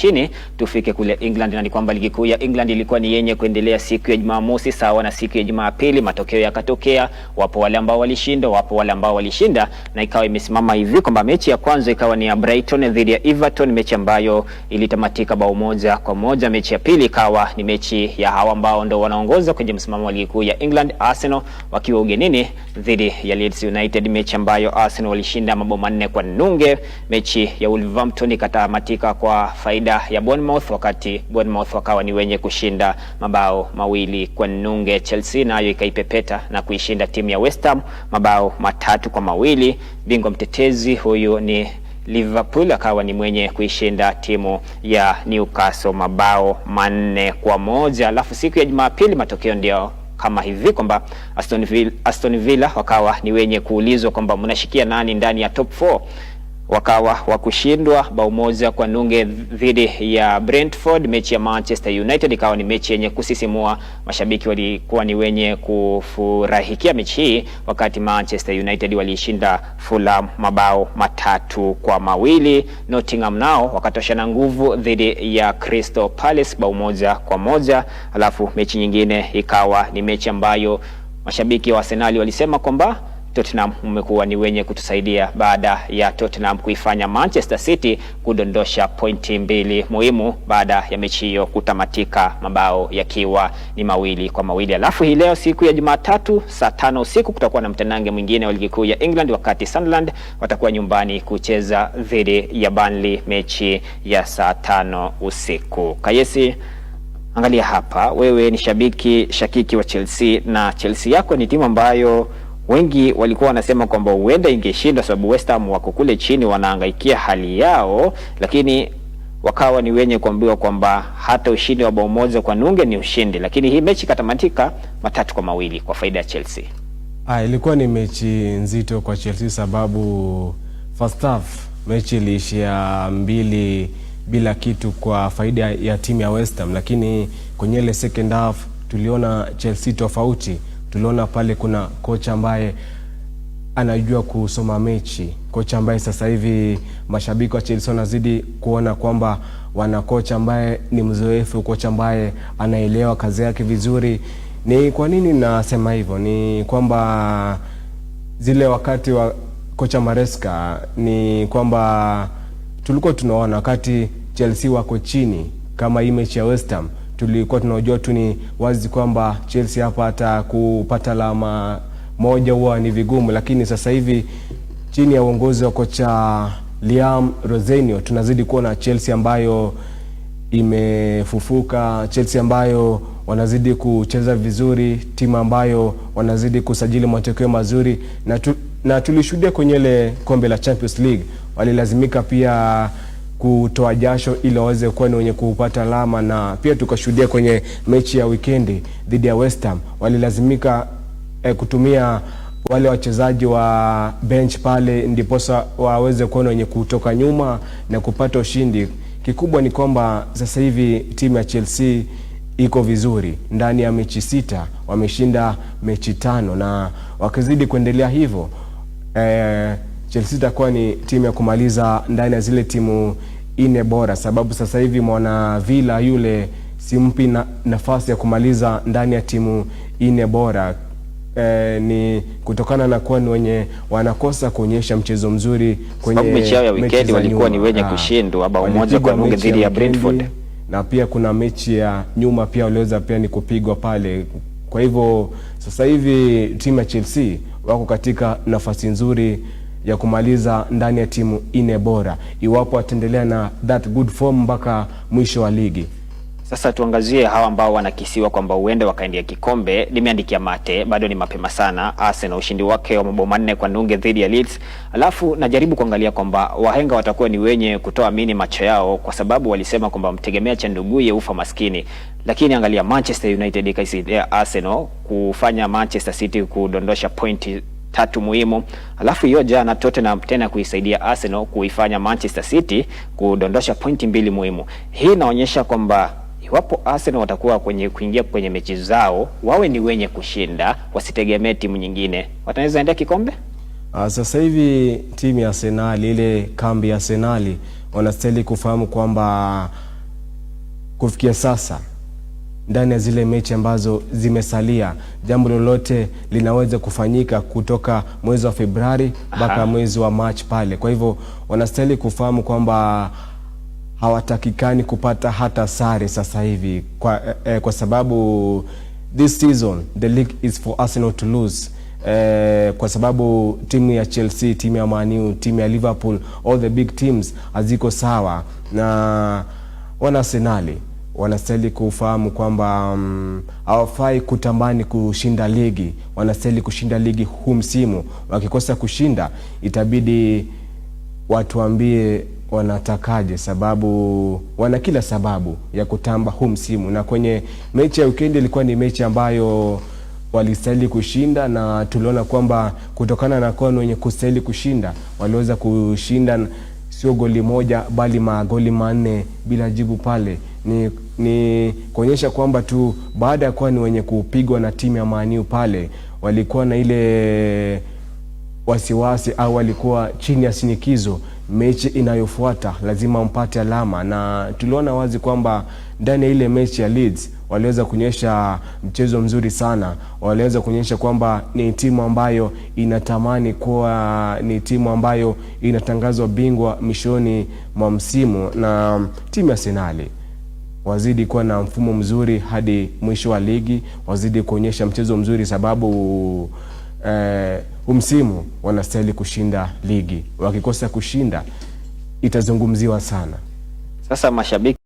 nchini tufike kule England, na ni kwamba ligi kuu ya England ilikuwa ni yenye kuendelea siku ya Jumamosi sawa na siku ya Jumapili. Matokeo yakatokea, wapo wale ambao walishinda, wapo wale ambao walishinda, na ikawa imesimama hivi kwamba mechi ya kwanza ikawa ni ya Brighton dhidi ya Everton, mechi ambayo ilitamatika bao 1-1. Mechi ya pili ikawa ni mechi ya hawa ambao ndio wanaongoza kwenye msimamo wa ligi kuu ya England, Arsenal wakiwa ugenini dhidi ya Leeds United, mechi ambayo Arsenal walishinda mabao 4-0. Mechi ya Wolverhampton ikatamatika kwa faida ya Bournemouth, wakati Bournemouth wakawa ni wenye kushinda mabao 2-0. Chelsea nayo ikaipepeta na kuishinda timu ya West Ham mabao 3-2. Bingwa mtetezi huyu ni Liverpool akawa ni mwenye kuishinda timu ya Newcastle mabao 4-1. Alafu siku ya Jumapili matokeo ndio kama hivi kwamba Aston Villa wakawa ni wenye kuulizwa kwamba mnashikia nani ndani ya top 4. Wakawa wakushindwa bao 1-0 dhidi ya Brentford. Mechi ya Manchester United ikawa ni mechi yenye kusisimua, mashabiki walikuwa ni wenye kufurahikia mechi hii, wakati Manchester United walishinda Fulham mabao 3-2. Nottingham nao wakatoshana nguvu dhidi ya Crystal Palace bao 1-1. Alafu mechi nyingine ikawa ni mechi ambayo mashabiki wa Arsenal walisema kwamba Tottenham umekuwa ni wenye kutusaidia baada ya Tottenham kuifanya Manchester City kudondosha pointi 2 muhimu baada ya mechi hiyo kutamatika mabao yakiwa ni 2-2. Alafu hii leo siku ya Jumatatu saa 5 usiku kutakuwa na mtanange mwingine wa ligi kuu ya England, wakati Sunderland watakuwa nyumbani kucheza dhidi ya Burnley, mechi ya saa 5 usiku. Kayesi, angalia hapa, wewe ni shakiki wa Chelsea, na Chelsea yako ni timu ambayo wengi walikuwa wanasema kwamba huenda ingeshinda sababu West Ham wako kule chini wanahangaikia hali yao, lakini wakawa ni wenye kuambiwa kwamba hata ushindi wa bao 1-0 ni ushindi, lakini hii mechi katamatika 3-2 kwa faida ya Chelsea. Ilikuwa ni mechi nzito kwa Chelsea sababu first half mechi iliishia 2 bila kitu kwa faida ya timu ya West Ham, lakini kwenye ile second half tuliona Chelsea tofauti. Tuliona pale kuna kocha ambaye anajua kusoma mechi, kocha ambaye sasa hivi mashabiki wa Chelsea wanazidi kuona kwamba wana kocha ambaye ni mzoefu, kocha ambaye anaelewa kazi yake vizuri. Ni kwa nini nasema hivyo? Ni kwamba zile wakati wa kocha Maresca ni kwamba tulikuwa tunaona wakati Chelsea wako chini kama hii mechi ya West Ham, tulikuwa tunajua tu ni wazi kwamba Chelsea hapa hata kupata alama moja huwa ni vigumu, lakini sasa hivi chini ya uongozi wa kocha Liam Rosenio tunazidi kuona Chelsea ambayo imefufuka, Chelsea ambayo wanazidi kucheza vizuri, timu ambayo wanazidi kusajili matokeo mazuri, na tulishuhudia kwenye ile kombe la Champions League walilazimika pia kutoa jasho ili waweze kuwa ni wenye kupata alama, na pia tukashuhudia kwenye mechi ya weekendi dhidi ya West Ham walilazimika kutumia wale wachezaji wa bench pale ndiposa waweze kuwa wenye kutoka nyuma na kupata ushindi. Kikubwa ni kwamba sasa hivi timu ya Chelsea iko vizuri, ndani ya mechi 6 wameshinda mechi 5, na wakizidi kuendelea hivyo Chelsea itakuwa ni timu ya kumaliza ndani ya zile timu 4 bora, sababu sasa hivi mwana Villa yule simpi nafasi ya kumaliza ndani ya timu 4 bora. Ni kutokana na kuwa ni wenye wanakosa kuonyesha mchezo mzuri kwenye mechi yao ya weekend, walikuwa ni wenye kushindwa bao 1-0 dhidi ya Brentford, na pia kuna mechi ya nyuma pia waliweza pia ni kupigwa pale. Kwa hivyo sasa hivi timu ya Chelsea wako katika nafasi nzuri ya kumaliza ndani ya timu 4 bora iwapo ataendelea na that good form mpaka mwisho wa ligi. Sasa tuangazie hawa ambao wanakisiwa kwamba uende wakaendea kikombe. Nimeandikia mate, bado ni mapema sana. Arsenal ushindi wake wa mabao 4-0 dhidi ya Leeds. Alafu najaribu kuangalia kwamba wahenga watakuwa ni wenye kutoa mini macho yao, kwa sababu walisema kwamba mtegemea cha nduguye ufa maskini. Lakini angalia Manchester United ikaisaidia Arsenal kufanya Manchester City kudondosha pointi 3 muhimu. Alafu hiyo jana Tottenham tena kuisaidia Arsenal kuifanya Manchester City kudondosha pointi 2 muhimu. Hii inaonyesha kwamba iwapo Arsenal watakuwa kuingia kwenye mechi zao wawe ni wenye kushinda, wasitegemee timu nyingine, wataweza endea kikombe. Sasa hivi timu ya Arsenal, ile kambi ya Arsenal, wanastahili kufahamu kwamba kufikia sasa ndani ya zile mechi ambazo zimesalia, jambo lolote linaweza kufanyika kutoka mwezi wa Februari mpaka mwezi wa March pale. Kwa hivyo wanastahili kufahamu kwamba hawatakikani kupata hata sare sasa hivi kwa sababu this season the league is for Arsenal to lose. Kwa sababu timu ya Chelsea, timu ya Man U, timu ya Liverpool, all the big teams haziko sawa, na wana Arsenali wanastahili kufahamu kwamba hawafai kutamani kushinda ligi. Wanastahili kushinda ligi huu msimu. Wakikosa kushinda itabidi watuambie wanatakaje, sababu wana kila sababu ya kutamba huu msimu. Na kwenye mechi ya weekend ilikuwa ni mechi ambayo walistahili kushinda, na tuliona kwamba kutokana na kwa wenye kustahili kushinda waliweza kushinda, sio goli moja bali magoli 4 bila jibu pale. Ni kuonyesha kwamba tu baada ya kuwa ni wenye kupigwa na timu ya Man U pale, walikuwa na ile wasiwasi au walikuwa chini ya shinikizo. Mechi inayofuata lazima mpate alama, na tuliona wazi kwamba ndani ya ile mechi ya Leeds waliweza kuonyesha mchezo mzuri sana. Waliweza kuonyesha kwamba ni timu ambayo inatamani kuwa ni timu ambayo inatangazwa bingwa mwishoni mwa msimu, na timu ya Arsenal wazidi kuwa na mfumo mzuri hadi mwisho wa ligi, wazidi kuonyesha mchezo mzuri, sababu msimu wanastahili kushinda ligi. Wakikosa kushinda itazungumziwa sana. Sasa mashabiki